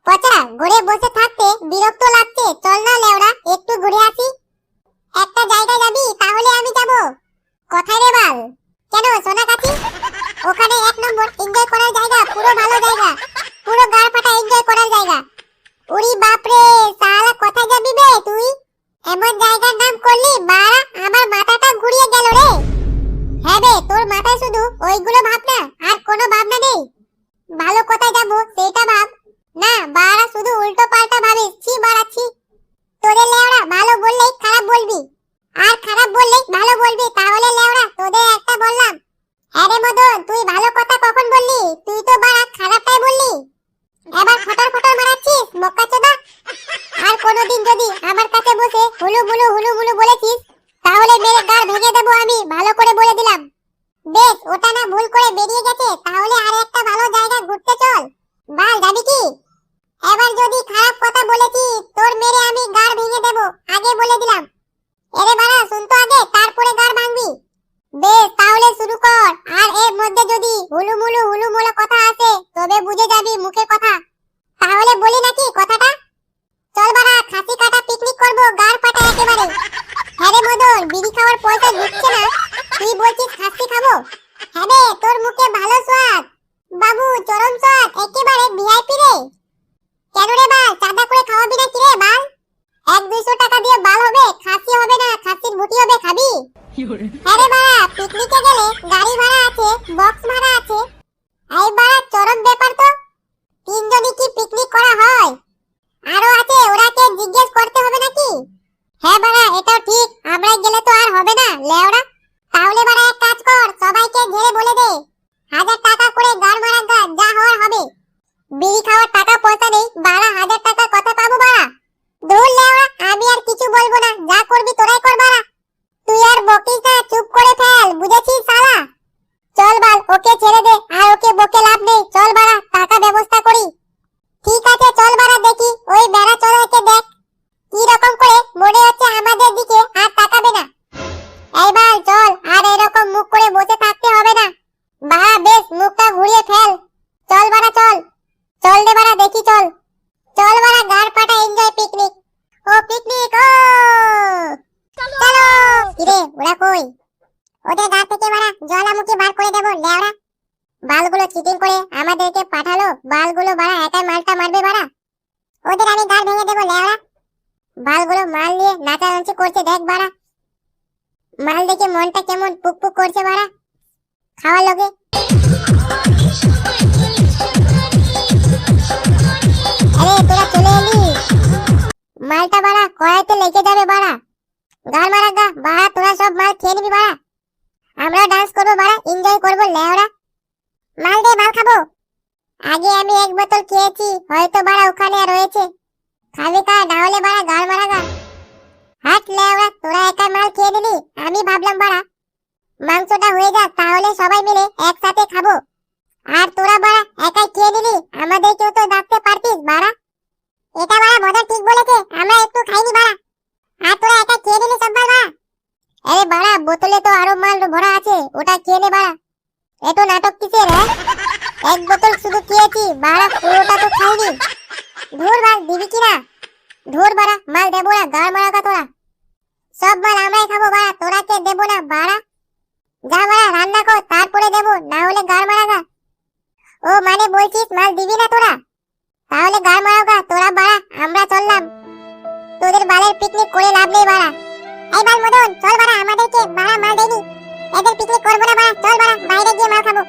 পচা ঘুরে বসে থাকতে বিরক্ত লাগছে, চল না লেওড়া একটু ঘুরে আসি। একটা জায়গায় যাবি? তাহলে আমি যাব। কোথায় রে বাল? কেন সোনাগাছি? ওখানে এক নম্বর এনজয় করার জায়গা, পুরো ভালো জায়গা, পুরো গাড় ফাটা এনজয় করার জায়গা। উরি বাপ রে, শালা কোথায় যাবি বে তুই? এমন জায়গার নাম করলি বাড়া, আমার মাথাটা ঘুরিয়ে গেল রে। হ্যাঁ বে, তোর মাথায় শুধু ওইগুলো ভাবনা, আর কোনো ভাবনা নেই? ভালো কোথায় যাব সেটা ভাব না বাড়া, শুধু উল্টো পাল্টা ভাবিস। ছি বাড়া ছি। তোদের লেওড়া ভালো বললেই খারাপ বলবি, আর খারাপ বললেই ভালো বলবি, তাহলে লেওড়া তোদের একটা বললাম। হ্যাঁ রে মদন, তুই ভালো কথা কখন বললি? তুই তো বাড়া খারাপটাই বললি। এবার ফটার ফটার মারাচ্ছিস মক্কাচোদা। আর কোনোদিন যদি আমার কাছে বসে হুলু মুলু বলেছিস, তাহলে মেরে গাড় ভেঙে দেবো আমি, ভালো করে বলে দিলাম। বেশ, ওটা না ভুল করে বেরিয়ে গেছে, তাহলে আর একটা ভালো জায়গা ঘুরতে চল। বাল যাবি কি? এবার যদি খারাপ কথা বলেছিস, তোর মেরে আমি গাড় ভেঙে দেবো, আগে বলে দিলাম। এরে বাড়া শুন তো আগে, তারপরে গাড় ভাঙবি। বেশ, তাহলে শুরু কর। আর এর মধ্যে যদি হুলু মুলু কথা আসে, তবে বুঝে যাবি মুখে কথা। তাহলে বলি নাকি কথাটা? চল বাড়া, খাসি কাটা পিকনিক করবো, গাড় ফাটা একেবারে। হ্যাঁ রে মদন, বিড়ি খাওয়ার পয়সা ঢুকছে না, তুই বলছিস খাসি খাবো? হ্যাঁ রে, তোর মুখে ভালো স্বাদ বাবু, চরম স্বাদ, একেবারে ভিআইপি রে। কেন রে বাল, চাঁদা করে খাওয়াবি না কি রে বাল? 1-200 টাকা দিয়ে বাল হবে, খাসি হবে না, খাসির বুটি হবে, খাবি? হ্যাঁ রে বাড়া, পিকনিকে গেলে গাড়ি ভাড়া আছে, বক্স ভাড়া আছে। এই বাড়া চরম ব্যাপার তো। 3 জনই কি পিকনিক করা হয়? আরো আছে, ওরাকে জিজ্ঞেস করতে হবে নাকি? হ্যাঁ বাড়া, এটাও ঠিক, আমরা গেলে তো আর হবে না লেওড়া। তাহলে বাড়া এক কাজ কর, সবাইকে ঘিরে বলে দে 1000 টাকা করে গাড় ভাড়া, যা হওয়ার হবে। বিড়ি খাওয়ার টাকা পয়সা নেই বাড়া, 1000 টাকা কথা পাবো বাড়া? দূর লেওড়া, আমি আর কিছু বলবো না, যা করবি তোরাই কর বাড়া। তুই আর বকিস না, চুপ করে ফেল, বুঝেছিস শালা? চল বাল, ওকে ছেড়ে দে, আর ওকে বকে লাভ নেই, চল বাড়া টাকা ব্যবস্থা করি। ঠিক আছে চল বাড়া, দেখি ওই বেড়া চড়াকে দেখ কি রকম করে মনে হচ্ছে আমাদের দিকে আর তাকাবে না। এই বাল চল, আর এরকম মুখ করে বসে থাকতে হবে না বাড়া, বেশ মুখটা ঘুরিয়ে ফেল। চল বাড়া চল, চল দে বাড়া দেখি, চল চল বাড়া, গাড় ফাটা এনজয় পিকনিক। ও পিকনিক ও চলো। কিরে ওরা কই? ওদের গা থেকে বাড়া জ্বালামুখী বার করে দেবো লেওড়া। বালগুলো চিটিং করে আমাদেরকে পাঠালো, বালগুলো বাড়া একাই মালটা মারবে বাড়া, ওদের আমি গাড় ভেঙে দেবো লেওড়া। বালগুলো মাল নিয়ে নাচানাচি করছে দেখ বাড়া, মাল দেখে মনটা কেমন পুক করছে বাড়া, খাওয়ার লগে। আরে তোরা চলে এলি? মালটা বাড়া কড়াইতে লেগে যাবে বাড়া, গাল মারা গা বাড়া, তোরা সব মাল খেয়ে নিবি বাড়া, আমরা ডান্স করবো বাড়া, এনজয় করবো লেওড়া। মাল দে, মাল খাবো। আগে আমি 1 বোতল খেয়েছি, হয়তো বাড়া ওখানে রয়েছে, খাবি খা, না হলে বাড়া গাল মারা গা। হাট লেওড়া, তোরা একাই মাল খেয়ে নিলি, আমি ভাবলাম বাড়া মাংসটা হয়ে যাক, তাহলে সবাই মিলে একসাথে খাবো। আর তোরা বাড়া একাই খেয়ে নিলি, আমাদেরকেও তো ডাকতে পারতিস বাড়া। এটা বাড়া মজা ঠিক বলেছে, আমরা একটু খাইনি বাড়া, আর তোরা একাই খেয়ে নিলি সব বাড়া। আরে বাড়া বোতলে তো আরো মাল ভরা আছে, ওটা খেয়ে নে বাড়া। এত নাটক কিসের? 1 বোতল শুধু খেয়েছি বাড়া, পুরোটা তো খাইনি। ধুর বাল, দিবি কিনা? ধুর বাড়া, মাল দেবো না, গাড় মারা গা তোরা, সব মাল আমরাই খাবো বাড়া, তোরাকে দেবো না বাড়া। যা বাড়া রান্না কর, তারপরে দেবো, না হলে গাড় মারা গা। ও মানে বলছিস মাল দিবি না তোরা? তাহলে গাড় মারা গা তোরা বাড়া, আমরা চললাম, তোদের বালের পিকনিক করে লাভ নেই বাড়া। এই বাল মদন চল বাড়া, আমাদেরকে বাড়া মাল দেয়নি, এদের পিকনিক করবো না বাড়া, চল বাড়া বাইরে গিয়ে মাল খাবো।